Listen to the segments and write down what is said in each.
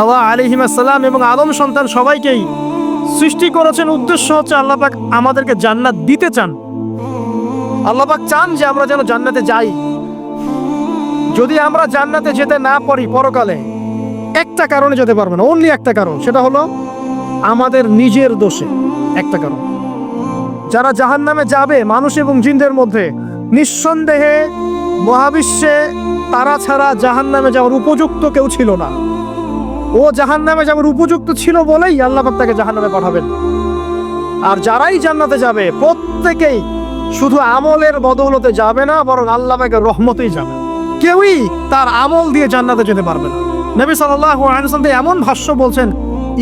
হাওয়া আলাইহিস সালাম এবং আদম সন্তান সবাইকেই সৃষ্টি করেছেন, উদ্দেশ্য হচ্ছে আল্লাহ পাক আমাদেরকে জান্নাত দিতে চান। আল্লাহ পাক চান যে আমরা যেন জান্নাতে যাই। যদি আমরা জান্নাতে যেতে না পারি পরকালে, একটা কারণে যেতে পারবো না, অনলি একটা কারণ, সেটা হলো আমাদের নিজের দোষে। একটা কারণ, যারা জাহান্নামে যাবে মানুষ এবং জিনদের মধ্যে, নিঃসন্দেহে মহাবিশ্বে তারা ছাড়া জাহান্নামে যাওয়ার উপযুক্ত কেউ ছিল না। ও জাহান্নামে যাওয়ার উপযুক্ত ছিল বলেই আল্লাহ পাক তাকে জাহান্নামে পাঠাবেন। আর যারাই জান্নাতে যাবে প্রত্যেকেই শুধু আমলের বদৌলতে যাবে না, বরং আল্লাহ পাকের রহমতেই যাবে। কেউই তার আমল দিয়ে জান্নাতে যেতে পারবে না। নবী সাল্লাল্লাহু আলাইহি ওয়াসাল্লাম এমন ভাষ্য বলছেন,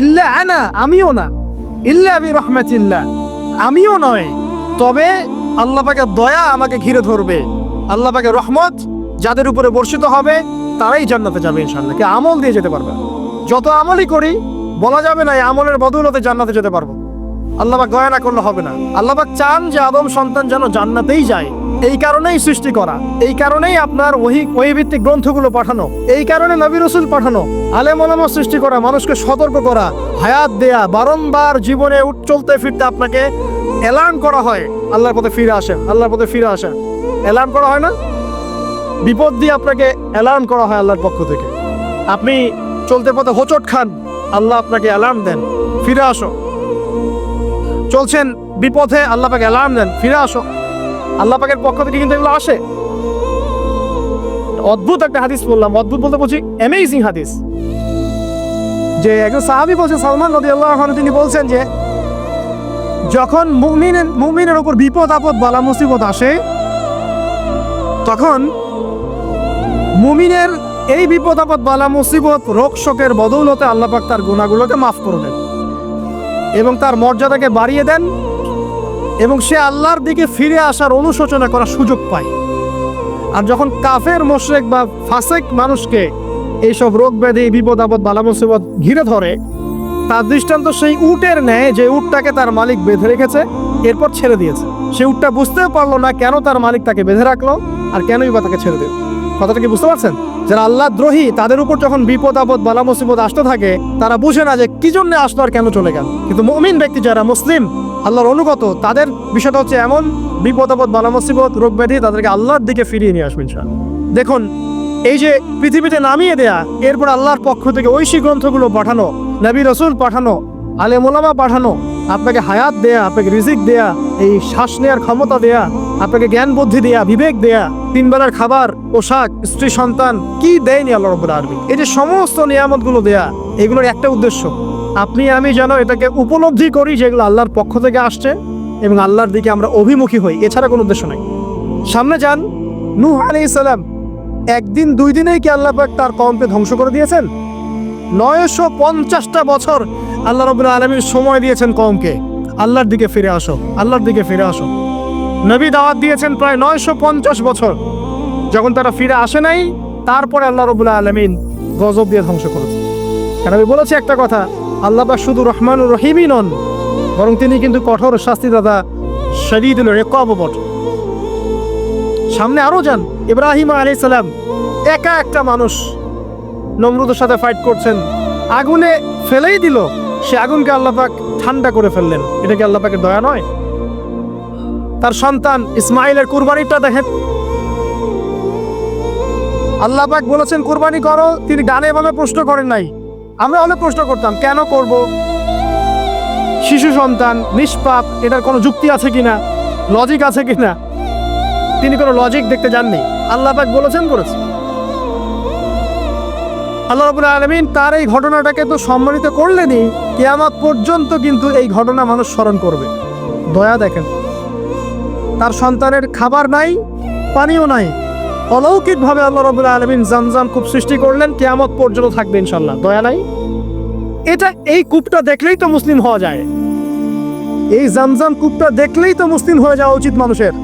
ইল্লা আনা, আমিও না, ইল্লা বিরহমাতিল্লাহ, আমিও নয়, তবে আল্লাহ পাকের দয়া আমাকে ঘিরে ধরবে। আল্লাহ পাকের রহমত যাদের উপরে বর্ষিত হবে তারাই জান্নাতে যাবে ইনশাআল্লাহ। কে আমল দিয়ে যেতে পারবে? যত আমলই করি বলা যাবে না এই আমলের বদৌলতে জান্নাতে যেতে পারবো। আল্লাহ পাক দয়া না করলে হবে না। আল্লাহ পাক চান যে আদম সন্তান যেন জান্নাতেই যায়। এই কারণেই সৃষ্টি করা, এই কারণেই আপনার ওহী ভিত্তিক গ্রন্থগুলো পাঠানো, এই কারণে নবী রাসূল পাঠানো, আলেম ওলামা সৃষ্টি করা, মানুষকে সতর্ক করা, হায়াত দেয়া, বারংবার জীবনে চলতে ফিরতে আপনাকে অ্যালার্ম করা হয়, আল্লাহর পথে ফিরে আসেন, আল্লাহর পথে ফিরে আসেন। অ্যালার্ম করা হয় না? বিপদ দিয়ে আপনাকে অ্যালার্ম করা হয় আল্লাহর পক্ষ থেকে। আপনি চলতে পথে হোঁচট খান, আল্লাহ আপনাকে অ্যালার্ম দেন, ফিরে আসো। চলছেন বিপথে, আল্লাহ পাক অ্যালার্ম দেন, ফিরে আসো। আল্লাহ পাকের পক্ষ থেকে কিন্তু এগুলো আসে। অদ্ভুত একটা হাদিস বললাম, অদ্ভুত বলতে বলছি অ্যামেজিং হাদিস, যে একজন সাহাবী বলছেন, সালমান রাদিয়াল্লাহু আনহু, তিনি বলছেন যে যখন মুমিনের উপর বিপদ আপদ বালা মুসিবত আসে, তখন মুমিনের এই বিপদ আপদ বালা মুসিবত রোগ শোকের বদৌলতে আল্লাহ পাক তার গুনাহগুলোকে মাফ করে দেন এবং তার মর্যাদাকে বাড়িয়ে দেন, এবং সে আল্লাহর দিকে ফিরে আসার অনুশোচনা করার সুযোগ পায়। আর যখন কাফের মুশরিক বা ফাসিক মানুষকে এইসব রোগ ব্যাধি, বিপদ আপদ বালা মুসিবত ঘিরে ধরে, তার দৃষ্টান্ত সেই উটের ন্যায় যে উটটাকে তার মালিক বেঁধে রেখেছে, এরপর ছেড়ে দিয়েছে। সে উটটা বুঝতেও পারলো না কেন তার মালিক তাকে বেঁধে রাখলো আর কেনই বা তাকে ছেড়ে দিল। কথাটা কি বুঝতে পারছেন? যারা আল্লাহ দ্রোহী, তাদের উপর যখন বিপদ আপদ বালা মুসিবত আসতে থাকে, তারা বুঝে না যে কি জন্য আসলো আর কেন চলে গেল। কিন্তু মুমিন ব্যক্তি যারা মুসলিম, আল্লাহর অনুগত, তাদের বিষয়টা হচ্ছে এমন, বিপদ আপদ বালা মুসিবত রোগ ব্যাধি তাদেরকে আল্লাহর দিকে ফিরিয়ে নিয়ে আসবে ইনশাআল্লাহ। দেখুন, এই যে পৃথিবীতে নামিয়ে দেয়া, এরপর আল্লাহর পক্ষ থেকে ঐশী গ্রন্থগুলো পাঠানো, নবী রাসূল পাঠানো, আলেম ওলামা পাঠানো, আপনাকে হায়াত দেয়া, আপনাকে রিজিক দেয়া, এই শ্বাস নেওয়ার ক্ষমতা দেয়া, আপনাকে জ্ঞান বুদ্ধি দেয়া, বিবেক দেয়া, 3 বেলার খাবার, পোশাক, স্ত্রী সন্তান, কি দেয়নি আল্লাহ রাব্বুল আলামিন। এই যে সমস্ত নিয়ামতগুলো দেয়া, এগুলোর একটা উদ্দেশ্য, আপনি আমি যেন এটাকে উপলব্ধি করি যেগুলো আল্লাহর পক্ষ থেকে আসছে এবং আল্লাহর দিকে আমরা অভিমুখী হই, এছাড়া কোনো উদ্দেশ্য নাই। সামনে যান, নূহ আলাইহিস সালাম, একদিন 2 দিনেই কি আল্লাহ পাক তার কওমকে ধ্বংস করে দিয়েছেন? 950টা বছর আল্লাহ রাব্বুল আলামিন সময় দিয়েছেন কওমকে, আল্লাহর দিকে ফিরে আসো, আল্লাহর দিকে ফিরে আসো। নবী দাওয়াত দিয়েছেন প্রায় 950 বছর। যখন তারা ফিরে আসে নাই, তারপরে আল্লাহ রাব্বুল আলামিন গজব দিয়ে ধ্বংস করেছে। কারণ আমি বলেছি একটা কথা, আল্লাহ পাক শুধু রহমানুর রহিমই নন, বরং তিনি কিন্তু কঠোর শাস্তিদাতা, শদীদুল ইকাবও বটে। সামনে আরো যান, ইব্রাহিম আলাইহিস সালাম, একা একটা মানুষ নমরুদের সাথে ফাইট করছেন, আগুনে ফেলেই দিল, সে আগুনকে আল্লাহ পাক ঠান্ডা করে ফেললেন। এটা কি আল্লাহ পাকের দয়া নয়? তার সন্তান ইসমাইলের কুরবানিটা দেখেন, আল্লাহ পাক বলেছেন কুরবানি করো, তিনি ডানে বামে প্রশ্ন করেন নাই। আমরা অনেক প্রশ্ন করতাম, কেন করব? শিশু সন্তান, নিষ্পাপ, এটার কোনো যুক্তি আছে কিনা, লজিক আছে কিনা? তিনি কোনো লজিক দেখতে যাননি, আল্লাহ পাক বলেছেন করেছে। আল্লাহ রাব্বুল আলামিন তার এই ঘটনাটাকে তো সম্মানিত করলেনই, কিয়ামত পর্যন্ত কিন্তু এই ঘটনা মানুষ স্মরণ করবে। দয়া দেখেন, তার সন্তানের খাবার নাই, পানিও নাই, অলৌকিকভাবে আল্লাহ রাব্বুল আলামিন জামজাম কূপ সৃষ্টি করলেন, কিয়ামত পর্যন্ত থাকবে ইনশাআল্লাহ। দয়া নাই? এই কূপটা দেখলেই তো মুসলিম হওয়া যায়। এই জামজাম কূপটা দেখলেই তো মুসলিম হয়ে যাওয়া উচিত মানুষের।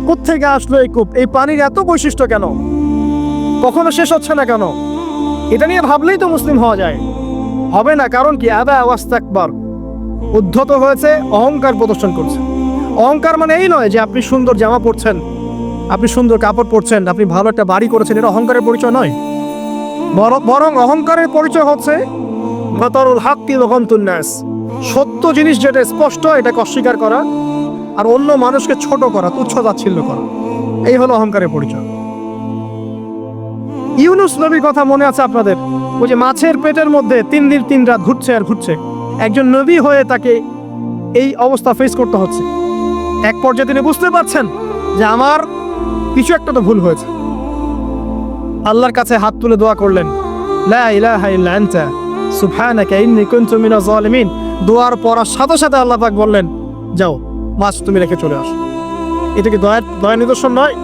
কোত্থেকে আসলো এই কূপ? এই পানির এত বৈশিষ্ট্য কেন? কখনো শেষ হচ্ছে না কেন? এটা নিয়ে ভাবলেই তো মুসলিম হওয়া যায়। হবে না, কারণ কি? আবা ওয়াস্তাকবার, উদ্ধত হয়েছে, অহংকার প্রদর্শন করছে। অহংকার মানে এই নয় যে আপনি সুন্দর জামা পরছেন, আপনি সুন্দর কাপড় পরছেন, আপনি ভালো একটা বাড়ি করেছেন, এটা অহংকারের পরিচয় নয়। বরং অহংকারের পরিচয় হচ্ছে বাতারুল হাক্কি ওয়া গামতুন নাস, সত্য জিনিস যেটা স্পষ্ট এটাকে অস্বীকার করা আর অন্য মানুষকে ছোট করা, তুচ্ছ তাচ্ছিল্য করা, এই হলো অহংকারের পরিচয়। ইউনুস নবীর কথা মনে আছে আপনাদের? ওই যে মাছের পেটের মধ্যে 3 দিন 3 রাত ঘুরছে আর ঘুরছে, একজন নবী হয়ে তাকে এই অবস্থা ফেস করতে হচ্ছে। এক পর্যায়ে তিনি বুঝতে পারছেন যে আমার কিছু একটা তো ভুল হয়েছে। আল্লাহর কাছে হাত তুলে দোয়া করলেন, লা ইলাহা ইল্লা আনতা সুবহানাকা ইন্নী কুনতু মিনাজ জালিমিন। দোয়ার পড়ার সাথে সাথে আল্লাহ পাক বললেন, যাও মাছ তুমি রেখে চলে আসো। এটা কি দয়ার নিদর্শন নয়?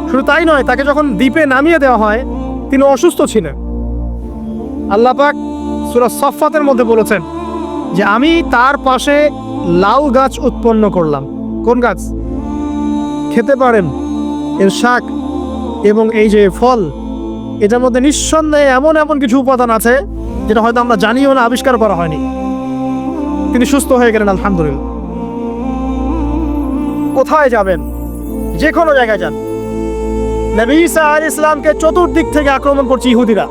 শুধু তাই নয়, তাকে যখন দ্বীপে নামিয়ে দেওয়া হয় তিনি অসুস্থ ছিলেন। আল্লাহ পাক সূরা সাফফাতের মধ্যে বলেছেন যে আমি তার পাশে লাউ গাছ উৎপন্ন করলাম। কোন গাছ? খেতে পারেন এর শাক এবং এই যে ফল, এটার মধ্যে নিঃসন্দেহে এমন এমন কিছু উপাদান আছে যেটা হয়তো আমরা জানিও না, আবিষ্কার করা হয়নি। তিনি সুস্থ হয়ে গেলেন আলহামদুলিল্লাহ। কোথায় যাবেন? যে কোনো জায়গায় যান। নবী ঈসা আলাইহিস সালামকে চতুর্দিক থেকে আক্রমণ করছে ইহুদিরা।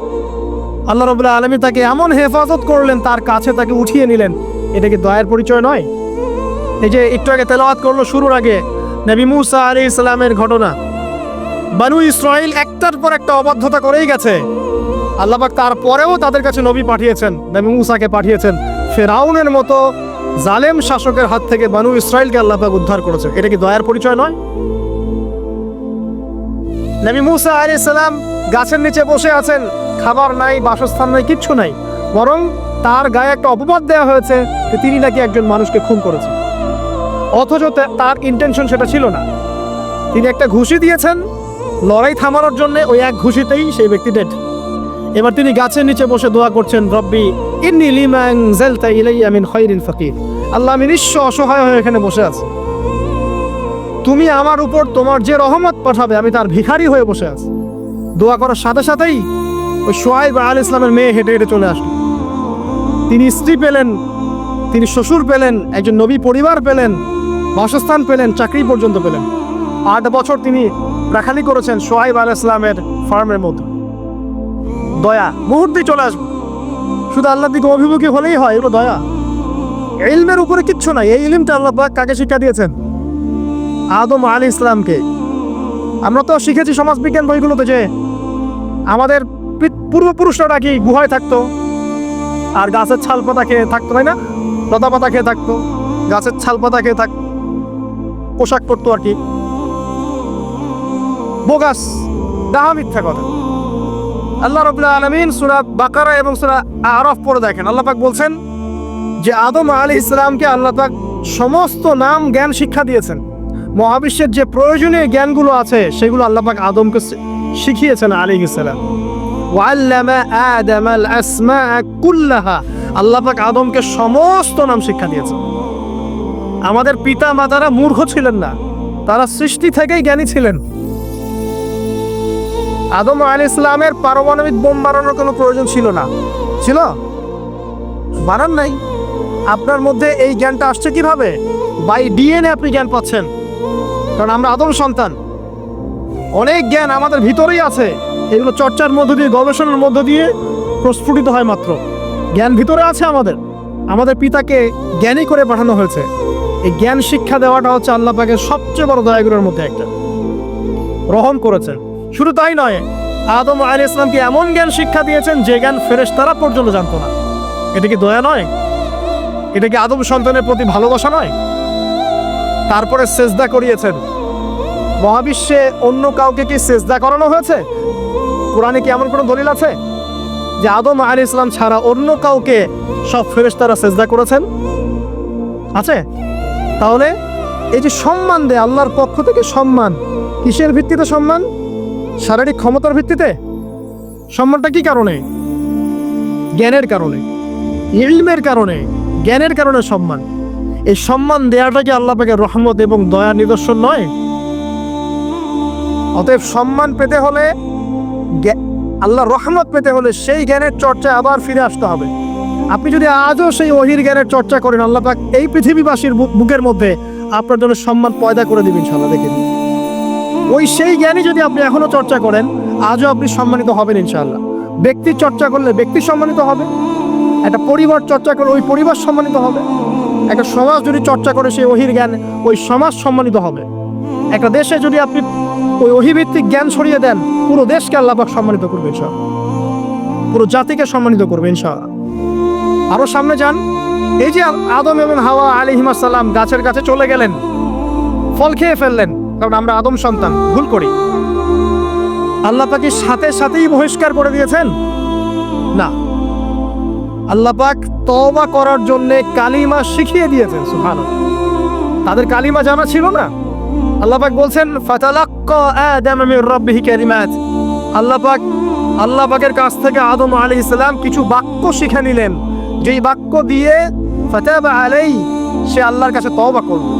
আল্লাহ রাব্বুল আলামিন তাকে এমন হেফাজত করলেন, তার কাছে তাকে উঠিয়ে নিলেন। এটা কি দয়ার পরিচয় নয়? এই যে একটু আগে তেলাওয়াত করলো শুরুর আগে নবী মূসা আলাইহিস সালামের ঘটনা। বনু ইসরাইল একটার পর একটা অবাধ্যতা করেই গেছে। আল্লাহ পাক তারপরেও তাদের কাছে নবী পাঠিয়েছেন, নবী মূসাকে পাঠিয়েছেন। ফেরাউনের মতো জালেম শাসকের হাত থেকে বনু ইসরাইলকে আল্লাহ পাক উদ্ধার করেছেন। এটা কি দয়ার পরিচয় নয়? নবী মূসা আলাইহিস সালাম গাছের নিচে বসে আছেন, খাবার নাই, বাসস্থান নাই, কিচ্ছু নাই, বরং তার গায়ে একটা অপবাদ দেওয়া হয়েছে যে তিনি নাকি একজন মানুষকে খুন করেছেন। অথচ তার ইন্টেনশন সেটা ছিল না। তিনি একটা ঘুষি দিয়েছেন লড়াই থামানোর জন্য, ওই এক ঘুষিতেই সেই ব্যক্তি ডেড। এবার তিনি গাছের নিচে বসে দোয়া করছেন, রব্বি ইন্নী লিমা আনজালতা ইলাইয়া মিন খায়রিন ফাকির। আল্লাহ, আমি নিঃস্ব অসহায় হয়ে এখানে বসে আছি, তুমি আমার উপর তোমার যে রহমত পাঠাবে আমি তার ভিখারি হয়ে বসে আছি। দোয়া করার সাথে সাথেই ওই শুআয়ব আলাইহিস সালামের মেয়ে হেঁটে হেঁটে চলে আসলো। তিনি স্ত্রী পেলেন, তিনি শ্বশুর পেলেন, একজন নবী পরিবার পেলেন, বাসস্থান পেলেন, চাকরি পর্যন্ত পেলেন। 8 বছর তিনি রাখালি করেছেন শুআয়ব আলাইহিস সালামের ফার্মের মধ্যে। দয়া মুহূর্তেই চলে আসবে, শুধু আল্লাহর দিকে অভিমুখী হলেই হয়, এগুলো দয়া। ইলমের উপরে কিচ্ছু নাই। এই ইলমটা আল্লাহ পাক কাকে শিক্ষা দিয়েছেন? আদম আলাইহিস সালামকে। আমরা তো শিখেছি সমাজবিজ্ঞান বইগুলোতে যে আমাদের পূর্বপুরুষরা নাকি গুহায় থাকতো আর গাছের ছাল পাতা খেয়ে থাকতো, তাই না? লতা পাতা খেয়ে থাকতো, গাছের ছাল পাতা খেয়ে থাকতো, পোশাক পরতো আর কি। বোগাস, ডাহা, মিথ্যা কথা। আল্লাহ রাব্বুল আলামিন সূরা বাকারা এবং সূরা আরাফ পড়ে দেখেন, আল্লাহ পাক বলছেন যে আদম আলাইহিস সালামকে আল্লাহ পাক সমস্ত নাম জ্ঞান শিক্ষা দিয়েছেন। মহাবিশ্বের যে প্রয়োজনীয় জ্ঞানগুলো আছে সেগুলো আল্লাহ পাক আদমকে শিখিয়েছেন আলাইহিস সালাম। ওয়াল্লামা আদামাল আসমাআ কুল্লাহা, আল্লাহ পাক আদমকে সমস্ত নাম শিক্ষা দিয়েছেন। আমাদের পিতা মাতারা মূর্খ ছিলেন না, তারা সৃষ্টি থেকেই জ্ঞানী ছিলেন। আদম আলাইহিস সালামের পারমাণবিক বোম বানানোর কোনো প্রয়োজন ছিল না। ছিল? বানান নাই। আপনার মধ্যে এই জ্ঞানটা আসছে কিভাবে? বাই ডিএনএ আপনি জ্ঞান পাচ্ছেন, কারণ আমরা আদম সন্তান। অনেক জ্ঞান আমাদের ভিতরেই আছে, এগুলো চর্চার মধ্য দিয়ে, গবেষণার মধ্য দিয়ে প্রস্ফুটিত হয় মাত্র। জ্ঞান ভিতরে আছে আমাদের। আমাদের পিতাকে জ্ঞানী করে পাঠানো হয়েছে। এই জ্ঞান শিক্ষা দেওয়াটা হচ্ছে আল্লাহ পাকের সবচেয়ে বড় দয়াগুলোর মধ্যে একটা। রহম করেছেন। শুধু তাই নয়, আদম আলাইহিস সালামকে এমন জ্ঞান শিক্ষা দিয়েছেন যে জ্ঞান ফেরেশতারা পর্যন্ত জানতো না। এটা কি দয়া নয়? এটা কি আদম সন্তানের প্রতি ভালোবাসা নয়? তারপরে সেজদা করিয়েছেন। মহাবিশ্বে অন্য কাউকে কি সেজদা করানো হয়েছে? কোরআনে কি এমন কোনো দলিল আছে যে আদম আলাইহিস সালাম ছাড়া অন্য কাউকে সব ফেরেশতারা সেজদা করেছেন? আছে? তাহলে এই যে সম্মান দেয় আল্লাহর পক্ষ থেকে, সম্মান কিসের ভিত্তিতে সম্মান? শারীরিক ক্ষমতার ভিত্তিতে? সম্মানটা কি কারণে? জ্ঞানের কারণে, ইলমের কারণে, জ্ঞানের কারণে সম্মান। এই সম্মান দেওয়াটা কি আল্লাহ পাকের রহমত এবং দয়ার নিদর্শন নয়? অতএব সম্মান পেতে হলে, আল্লাহর রহমত পেতে হলে সেই জ্ঞানের চর্চা আবার ফিরে আসতে হবে। আপনি যদি আজও সেই ওহির জ্ঞানের চর্চা করেন, আল্লাহ পাক এই পৃথিবীবাসীর বুকের মধ্যে আপনার জন্য সম্মান পয়দা করে দিবেন ইনশাআল্লাহ। দেখেন, ওই সেই জ্ঞানী যদি আপনি এখনো চর্চা করেন, আজও আপনি সম্মানিত হবেন ইনশাআল্লাহ। ব্যক্তি চর্চা করলে ব্যক্তি সম্মানিত হবে, একটা পরিবার চর্চা করলে ওই পরিবার সম্মানিত হবে, একটা সমাজ যদি চর্চা করে সেই ওহির জ্ঞান ওই সমাজ সম্মানিত হবে। একটা দেশে যদি আপনি ওই ওহিভিত্তিক জ্ঞান ছড়িয়ে দেন, পুরো দেশকে আল্লাহ পাক সম্মানিত করবে ইনশাআল্লাহ, পুরো জাতিকে সম্মানিত করবে ইনশাআল্লাহ। আরো সামনে যান, এই যে আদম এবং হাওয়া আলাইহিস সালাম গাছের কাছে চলে গেলেন, ফল খেয়ে ফেললেন, কারণ আমরা আদম সন্তান ভুল করি। আল্লাহ পাক কি সাথে সাথেই বহিষ্কার করে দিয়েছেন? না, আল্লাহ পাক তওবা করার জন্য কালিমা শিখিয়ে দিয়েছেন। সুবহানাল্লাহ, তাদের কালিমা জানা ছিল না। আল্লাহ পাক বলছেন ফাতালাক্কা আদম মির রাব্বিহি কালিমাত, আল্লাহ পাকের কাছ থেকে আদম আলাইহিস সালাম কিছু বাক্য শিখে নিলেন, যেই বাক্য দিয়ে ফাতাবা আলাইহি, সে আল্লাহর কাছে তওবা করবে।